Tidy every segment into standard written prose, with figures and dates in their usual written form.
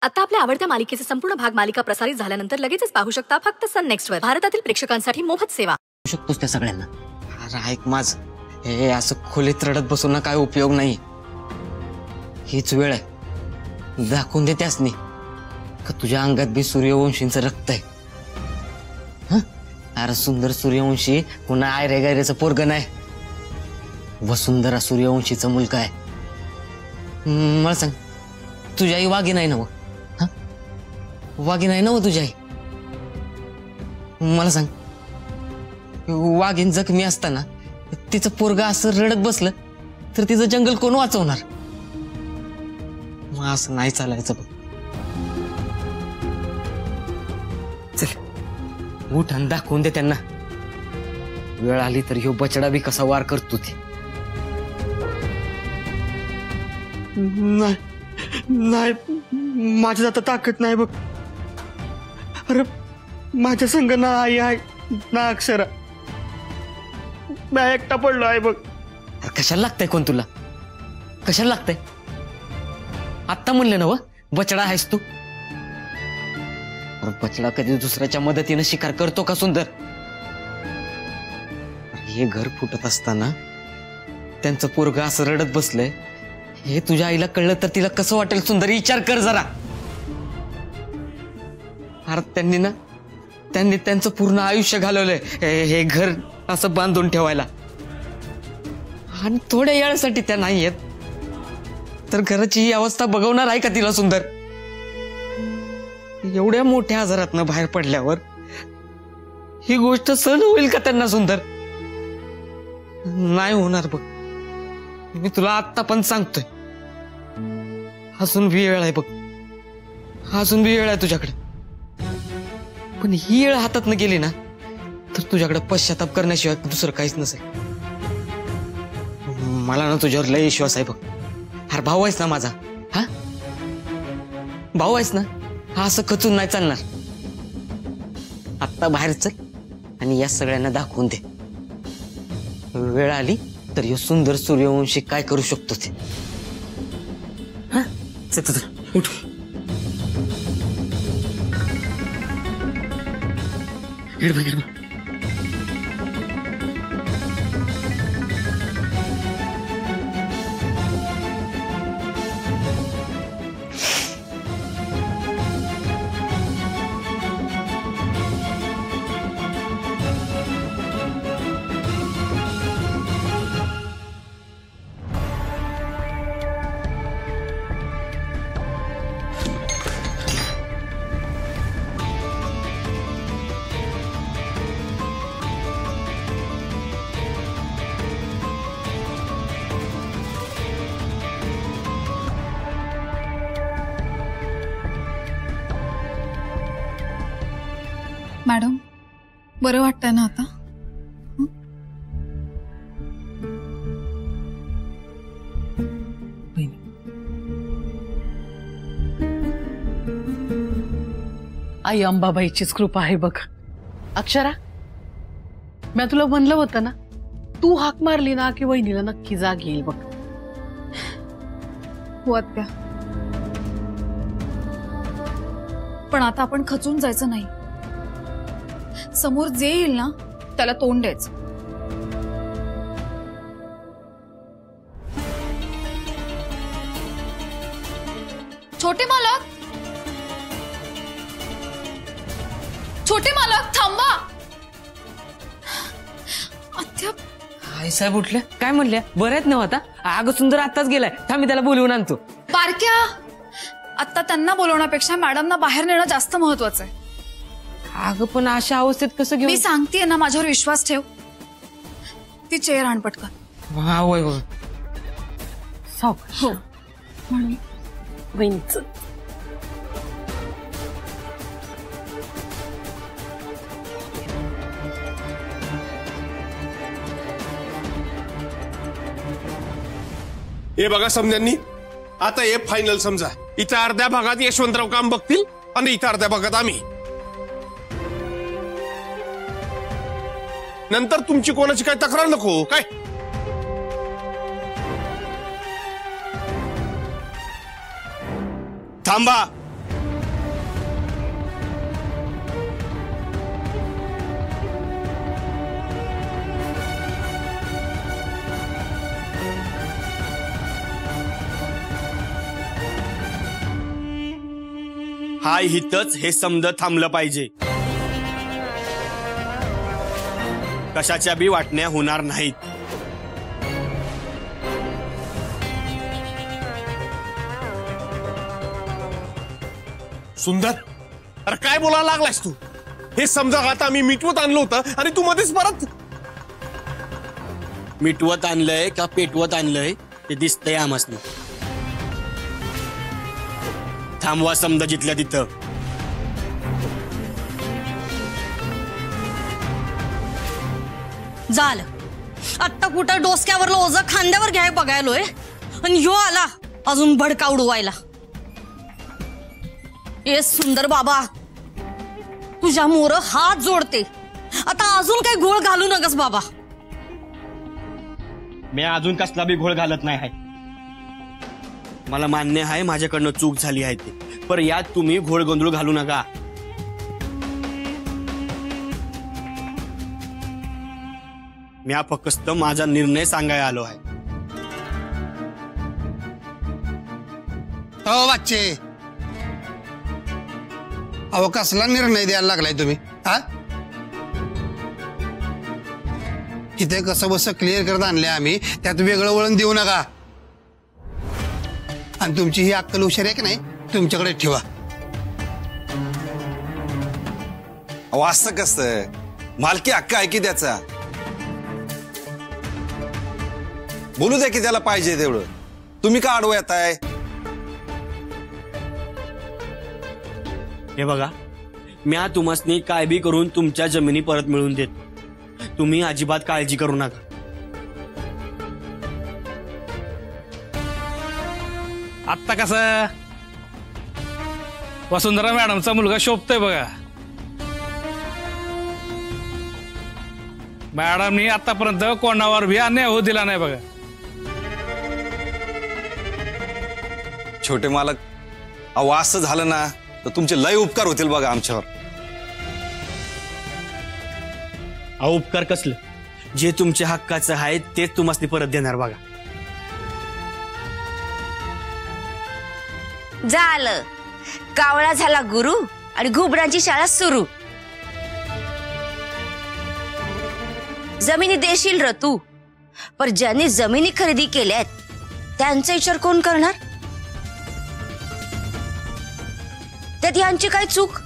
आता आपल्या आवडत्या मालिकेचे संपूर्ण भाग मालिका प्रसारित झाल्यानंतर लगेचच पाहू शकता फक्त सन नेक्स्ट वर. भारतातील प्रेक्षकांसाठी मोफत सेवा. शकतोस त्या सगळ्यांना. अरे ऐक माझ, हे असं खोलीत रडत बसून ना काय उपयोग नाही. हीच वेळ आहे, दाखवून दे त्यासनी का तुझ्या अंगात बी सूर्यवंशींचं रक्त आहे. अरे सुंदर सूर्यवंशी पुन्हा आयरे गायरेचं पोरग नाही, वसुंधरा सूर्यवंशीचा मुलगा आहे. मला सांग, तुझी आई वाघी नाही ना? वाघीण आहे ना तुझी आई? मला सांग, वाघीण जखमी असताना तिचं पोरगा असं रडत बसलं तर तिचं जंगल कोण वाचवणार? मग असं नाही चालायचं बघ. चल उठ आणि दाखवून दे त्यांना, वेळ आली तर ह्यो बछडा बी कसा वार करतो ते. नाही नाही, माझ्यात आता ताकद नाही बघ. अरे माझ्या संग ना आई आहे ना अक्षरा, मी एकटा पडलो आहे बघ. कशाला लागतंय कोण तुला? कशाला लागतंय? आत्ता म्हणलं ना व बछडा आहेस तू. बछडा कधी दुसऱ्याच्या मदतीने शिकार करतो का सुंदर? हे घर फुटत असताना त्यांचं पोरग असं रडत बसलंय, हे तुझ्या आईला कळलं तर तिला कसं वाटेल सुंदर? विचार कर जरा. अरे त्यांनी त्यांचं पूर्ण आयुष्य घालवलंय हे घर असं बांधून ठेवायला, आणि थोड्या वेळासाठी त्या नाही येत तर घराची ही अवस्था बघवणार आहे का तिला सुंदर? एवढ्या मोठ्या आजारातनं बाहेर पडल्यावर ही गोष्ट सहन होईल का त्यांना सुंदर? नाही होणार बघ, मी तुला आत्ता पण सांगतोय. अजून बी वेळ आहे बघ, अजून बी वेळ आहे तुझ्याकडे. पण ही वेळ हातातनं गेली ना तर तुझ्याकडे पश्चाताप करण्याशिवाय दुसरं काहीच नसेल. मला ना तुझ्यावर लय विश्वास आहे बघ. अरे भाऊ आहेस ना माझा, हा भाऊ आहेस ना, हा असं खचून नाही चालणार. आत्ता बाहेर चल आणि या सगळ्यांना दाखवून दे, वेळ आली तर ह्यो सुंदर सूर्यवंशी काय करू शकतो ते. हा चल चल उठ. मॅडम, बरं वाटतंय ना आता? आई अंबाबाईचीच कृपा आहे बघ. अक्षरा, मी तुला म्हणलं होतं ना, तू हाक मारली ना की वहिनीला नक्की जाग येईल बघ. हो आत्या, पण आता आपण खचून जायचं नाही. समोर जे येईल ना त्याला तोंड द्यायचं. छोटे मालक, छोटे मालक थांबा. आत्या, आई साहेब उठल्या? काय म्हणल्या? बरं आहेत ना आता? अगं सुंदर आताच गेलाय, थांब मी त्याला बोलवून आणतो. बारक्या, आता त्यांना बोलवण्यापेक्षा मॅडमना बाहेर नेणं जास्त महत्वाचं आहे. अगं पण अशा अवस्थेत कसं घेऊ? मी सांगतेय ना, माझ्यावर विश्वास ठेव. ती चेअर आण पटकन. हा होय होय. सावकाश. हो म्हणून वहिनीचं हे बघा समजांनी, आता हे फायनल समजा. इथं अर्ध्या भागात यशवंतराव काम बघतील आणि इथं अर्ध्या भागात आम्ही. नंतर तुमची कोणाची काय तक्रार नको काय? थांबा. हाय हितच हे समज थांबलं पाहिजे. कशाच्या बी वाटण्या होणार नाहीत. सुंदर, अरे काय बोलायला लागलायस तू? हे समजा आता आम्ही मिटवत आणलं होतं आणि तू मध्येच परत. मिटवत आणलंय का पेटवत आणलंय ते दिसतंय आम्हासनी. थांबवा समजा जिथल्या तिथं. झालं आत्ता कुठं डोसक्यावरलं ओझं खांद्यावर घ्याय बघायलोय आणि ह्यो आला अजून भडका उडवायला. ए सुंदर बाबा, तुझ्या मोर हात जोडते, आता अजून काही घोळ घालू नकस बाबा. मी अजून कसला बी घोळ घालत नाही आहे. मला मान्य आहे माझ्याकडनं चूक झाली आहे ते, पण यात तुम्ही घोळ गोंधळ घालू नका. मी फक्त माझा निर्णय सांगायला आलो आहे. हो बच्चे, अहो कसला निर्णय द्यायला लागलाय तुम्ही? हा, इथे कसं बस क्लिअर करत आणले आम्ही, त्यात वेगळं वळण देऊ नका. आणि तुमची ही अक्कल हुशार आहे की नाही, तुमच्याकडे ठेवा. अहो असं कसं, मालकी हक्क आहे की त्याचा. बोलू द्या की त्याला पाहिजे तेवढं. तुम्ही का आडवं येताय? हे बघा, मी तुम्हासनी काय बी करून तुमच्या जमिनी परत मिळवून देतो. तुम्ही अजिबात काळजी करू नका. आत्ता कसं वसुंधरा मॅडमचा मुलगा शोभतोय बघा. मॅडमनी आतापर्यंत कोणावर बी अन्याय होऊ दिला नाही बघा. छोटे मालक, अहो असं झालं ना तर तुमचे लय उपकार होतील बघा आमच्यावर. अहो उपकार कसलं, जे तुमच्या हक्काचं आहे तेच तुम्हासनी परत देणार बघा. झालं, कावळा झाला गुरु आणि घुबडांची शाळा सुरू. जमिनी देशील र तू, पण ज्यांनी जमिनी खरेदी केल्यात त्यांचा विचार कोण करणार? त्यात यांची काय चूक?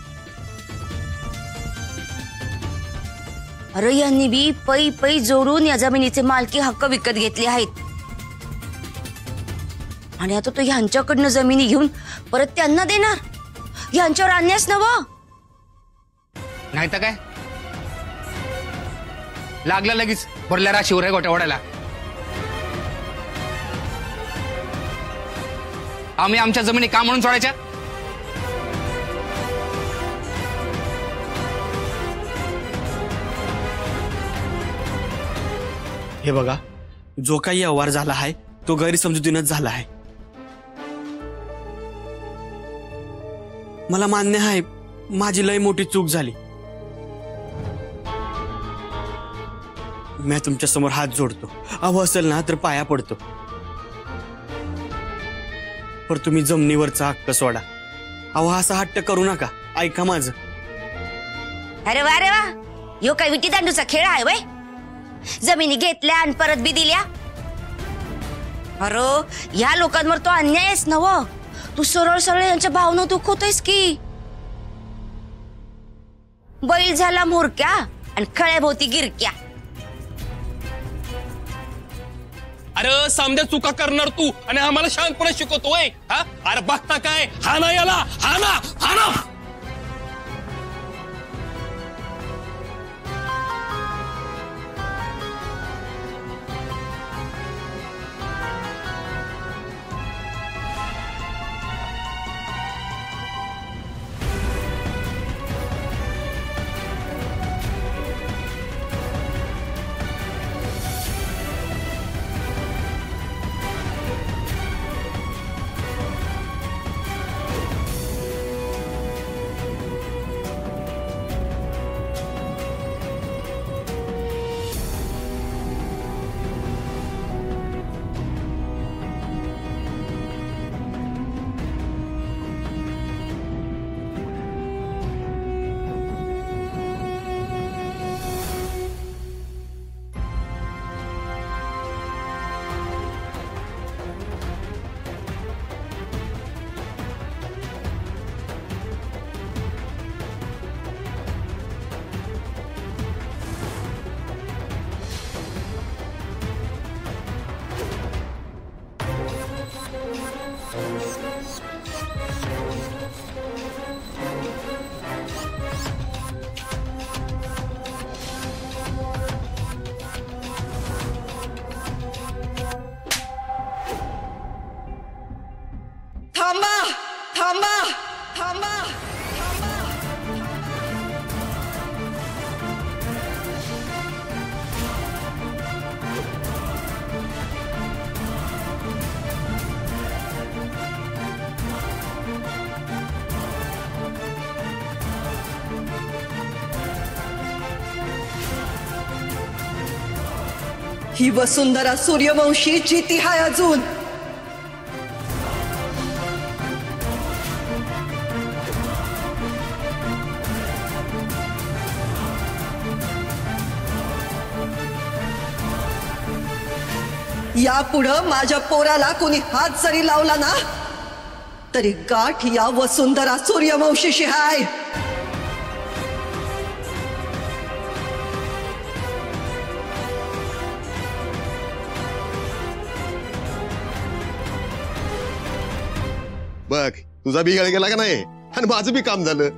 अरे यांनी बी पै पै जोडून या जमिनीचे मालकी हक्क विकत घेतले आहेत आणि आता तो ह्यांच्याकडनं जमिनी घेऊन परत त्यांना देणार. यांच्यावर अन्यायच नव्ह. नाही तर काय, लागला लगेच भरल्या राशीवर गोट्या ओढायला. आम्ही आमच्या जमिनी का म्हणून सोडायच्या? हे बघा, जो काही व्यवहार झाला आहे तो गैरसमजुतीनच झाला आहे. मला मान्य आहे माझी लय मोठी चूक झाली. मी तुमच्या समोर हात जोडतो. अहो असेल ना तर पाया पडतो, पण तुम्ही जमिनीवरचा हक्क सोडा. अहो असा हट्ट करू नका. ऐका माझं. अरे वा रे वा, यो काय विटी दांडूचा खेळ आहे वय? जमिनी घेतल्या आणि परत बी दिल्या. अरे या लोकांवर तो अन्यायच नव. तू सरळ सरळ यांच्या भावना दुखवतोयस की. बैल झाला मोरक्या आणि खळ्याभोवती गिरक्या. अरे समजा चुका करणार तू आणि आम्हाला शांतपणे शिकवतोय. हा, अरे बघता काय, हा ना याला, हा ना, हा ना. ही वसुंधरा सूर्यवंशी जिती हाय अजून. यापुढं माझ्या पोराला कोणी हात जरी लावला ना तरी गाठ या वसुंधरा सूर्यवंशीशी हाय. बघ तुझा बिघाड गेला का नाही आणि माझं बी काम झालं.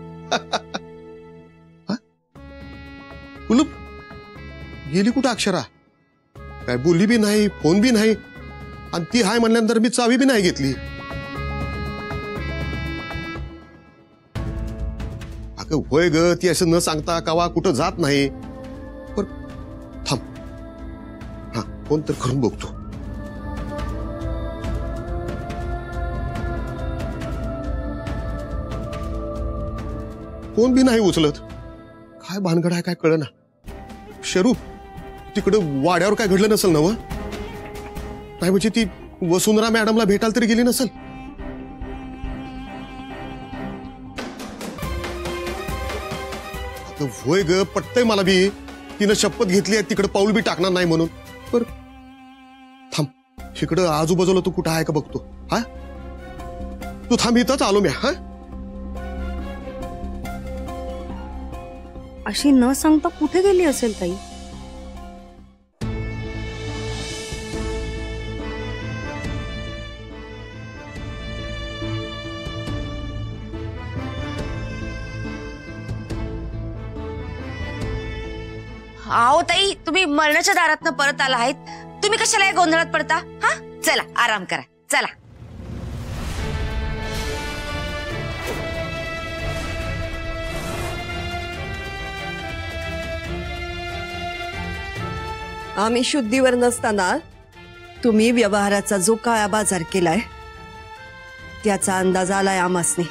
कुलूप गेली कुठं अक्षरा? काय बोलली बी नाही, फोन बी नाही, आणि ती हाय म्हणल्यानंतर मी चावी बी नाही घेतली. अगं होय ग, ती असं न सांगता कावा कुठं जात नाही. पण थांब, हा फोन तर करून बघतो. फोन बी नाही उचलत. काय भानगड आहे काय कळना. शरू तिकडे वाड्यावर काय घडलं नसेल ना? नाही म्हणजे ती वसुंधरा मॅडमला भेटायला तरी गेली नसेल. होय ग, पटतंय मला बी. तिनं शपथ घेतली आहे तिकडे पाऊल बी टाकणार नाही म्हणून. पर थांब, इकडं आजूबाजूला तू कुठं आहे का बघतो. हा तू थांब, इथंच आलो मी. हा अशी न सांगता कुठे गेली असेल ताई? आओ ताई, तुम्ही मरणाच्या दारातनं परत आला आहेत. तुम्ही कशाला या गोंधळात पडता? हा चला आराम करा, चला. आम्ही शुद्धीवर नसताना तुम्ही व्यवहाराचा जो काळा बाजार केलाय त्याचा अंदाज आलाय आमासने.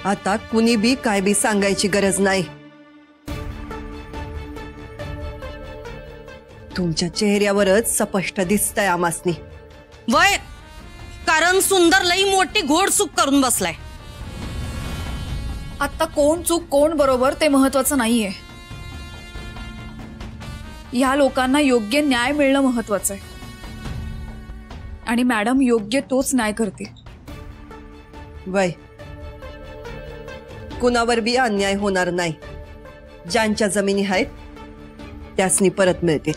आता कुणी बी काय बी सांगायची गरज नाही. तुमच्या चेहऱ्यावरच स्पष्ट दिसतंय आमासने. वय, कारण सुंदर लई मोठी घोडचूक करून बसलाय. आता कोण चूक कोण बरोबर ते महत्वाचं नाहीये. या लोकांना योग्य न्याय मिळणं महत्वाचं आहे आणि मॅडम योग्य तोच न्याय करतील. वय, कुणावर बी अन्याय होणार नाही. ज्यांच्या जमिनी आहेत त्यासनी परत मिळतील.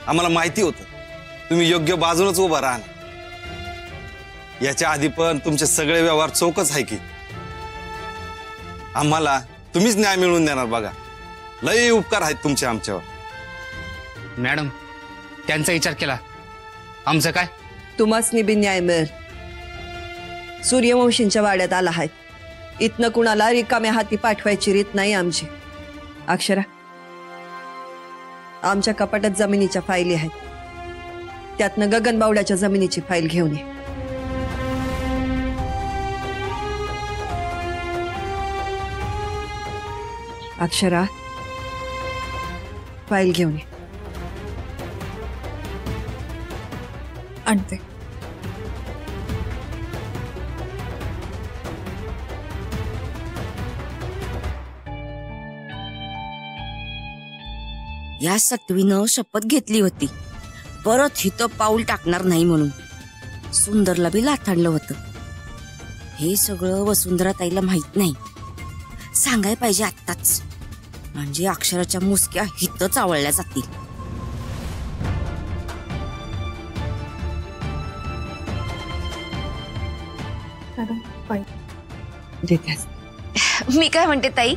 आम्हाला माहिती होतं तुम्ही योग्य बाजूनच उभा राहा. याच्या आधी पण तुमचे सगळे व्यवहार चोखच आहे की. आम्हाला तुम्हीच न्याय मिळवून देणार बघा. लई उपकार आहेत तुमचे आमच्यावर. मॅडम, त्यांचा विचार केला, आमचं काय? तुम्हासनी बी न्याय मिळेल. सूर्यवंशींच्या वाड्यात आला आहे. इथनं कुणाला रिकाम्या हाती पाठवायची रीत नाही आमची. अक्षरा, आमच्या कपाटात जमिनीच्या फायली आहेत. त्यातनं गगनबावड्याच्या जमिनीची फाईल घेऊन ये. अक्षरा, फाईल घेऊन ये. आणते. या सत्वीनं शपथ घेतली होती परत हिथं पाऊल टाकणार नाही म्हणून. सुंदरला बी लाथाडलं होतं. हे सगळं वसुंधरा ताईला माहित नाही. सांगाय पाहिजे आत्ताच, म्हणजे अक्षराच्या मुसक्या हिथं चावळल्या जातील. मी काय म्हणते ताई,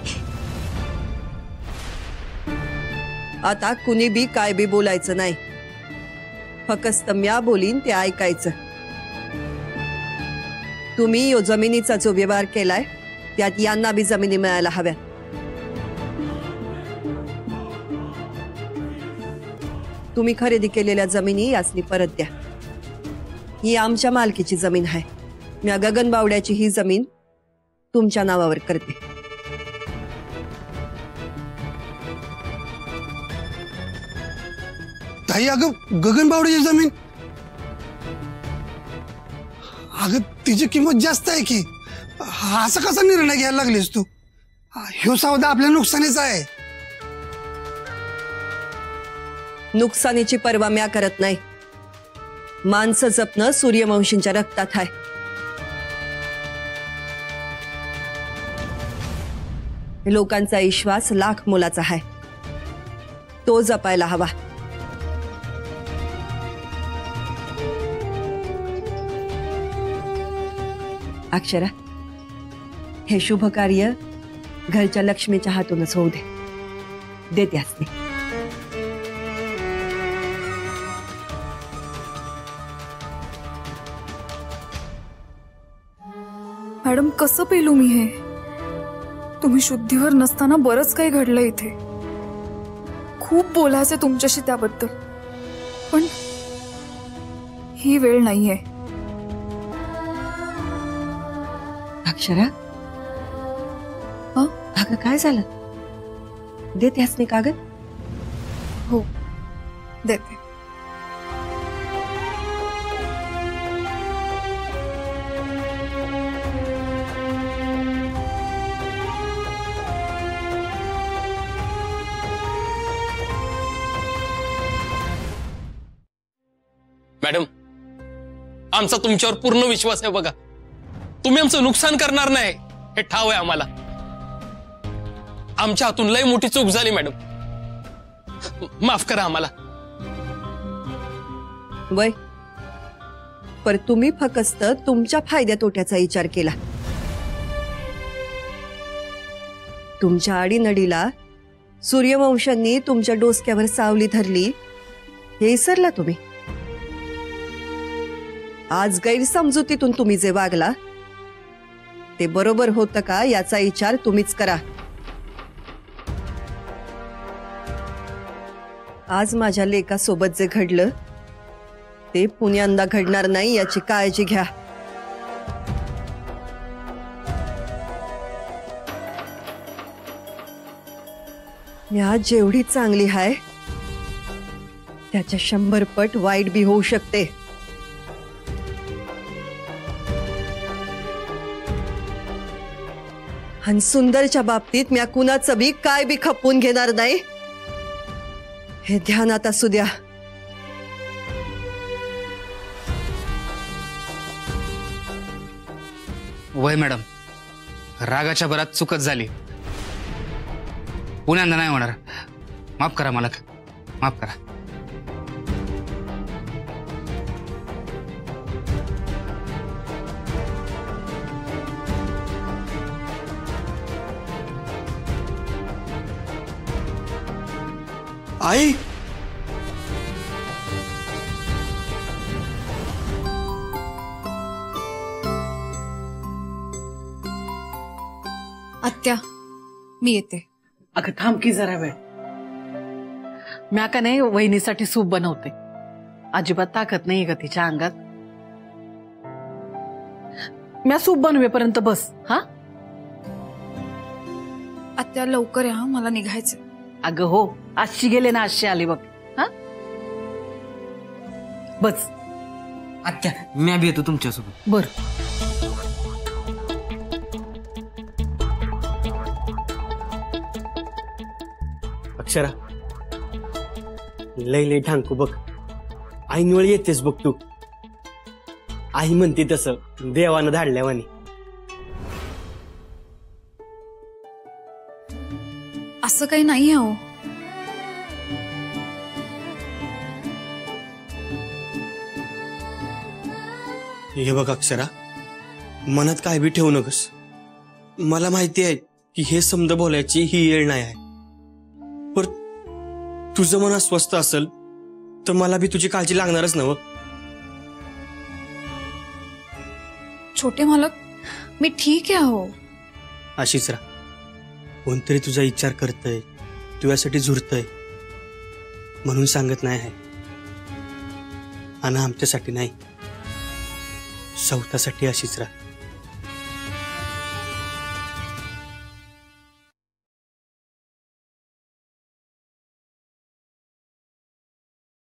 आता कुणी बी काय बी बोलायचं नाही. फक्त म्या बोलीन ते ऐकायचं. तुम्ही यो जमिनीचा जो व्यवहार केलाय त्यात यांना बी जमिनी मिळायला हव्या. तुम्ही खरेदी केलेल्या जमिनी यासनी परत द्या. ही आमच्या मालकीची जमीन आहे. मी गगनबावड्याची ही जमीन तुमच्या नावावर करते. ताई, अगं गगनबावड्याची जमीन, अगं तिची किंमत जास्त आहे की. असा कसा निर्णय घ्यायला लागलीस तू? ह्यो सौदा आपल्या नुकसानीचा आहे. नुकसानीची पर्वा म्या करत नाही. माणसं जपणं सूर्यवंशींच्या रक्तात आहे. लोकांचा विश्वास लाख मोलाचा आहे, तो जपायला हवा. अक्षरा, हे शुभ कार्य घरच्या लक्ष्मीच्या हातूनच होऊ दे. देते असते. मॅडम, कसं पेलू मी हे? तुम्ही शुद्धीवर नसताना बरंच काही घडलं इथे. खूप बोलायचं तुमच्याशी त्याबद्दल, पण ही वेळ नाहीये. अक्षरा, अगं काय झालं? देते असते कागद? हो, देते. मॅडम, आमचा तुमच्यावर पूर्ण विश्वास आहे बघा. तुम्ही आमचं नुकसान करणार नाही हे ठाव आहे आम्हाला. आमच्या हातून लय मोठी चूक झाली मॅडम, माफ करा आम्हाला. वय, पर तुम्ही फक्त तुमच्या फायद्या तोट्याचा विचार केला. तुमच्या आडीनडीला सूर्यवंशांनी तुमच्या डोसक्यावर सावली धरली हे विसरला तुम्ही. आज गैरसमजुतीतून तुम्ही जे वागला ते बरोबर होतं का याचा विचार तुम्हीच करा. आज माझ्या लेकासोबत जे घडलं ते पुण्यांदा घडणार नाही याची काळजी घ्या. मी आज जेवढी चांगली आहे त्याच्या 100 पट वाईट बी होऊ शकते. आणि सुंदरच्या बाबतीत म्या कुणाचं बी काय बी खपवून घेणार नाही हे ध्यानात असू द्या. वय मॅडम, रागाच्या भरात चुकत झाली. पुण्यांदा नाही होणार. माफ करा मालक, माफ करा. आई, आत्या, मी येते. अगं थांब की जरा वेळ. म्या का नाही वहिनीसाठी सूप बनवते. अजिबात ताकद नाही का तिच्या अंगात. म्या सूप बनवेपर्यंत बस. हा आत्या, लवकर या, मला निघायचं. अगं हो, आजची गेले ना आजची आली बघ. हा बस. आत्या, मी बी येतो तुमच्यासोबत. बर. अक्षरा, लय लय ढांकू बघ. ऐनवेळ येतेस बघ तू. आई म्हणते तसं देवानं धाडल्यावानी. असं काही नाही आहे. हे बघ अक्षरा, मनात काय बी ठेवू नकस. मला माहिती आहे की हे समज बोलायची ही येळ नाही आहे. पर तुझं मन अस्वस्थ असेल तर मला बी तुझी काळजी लागणारच नव. छोटे मालक, मी ठीक आहे. हो, अशीच राहा. कोणतरी तुझा विचार करतय, तुझ्यासाठी झुरतय म्हणून सांगत नाही आहे. आणि आमच्यासाठी नाही, सौतासाठी अशीच राहा.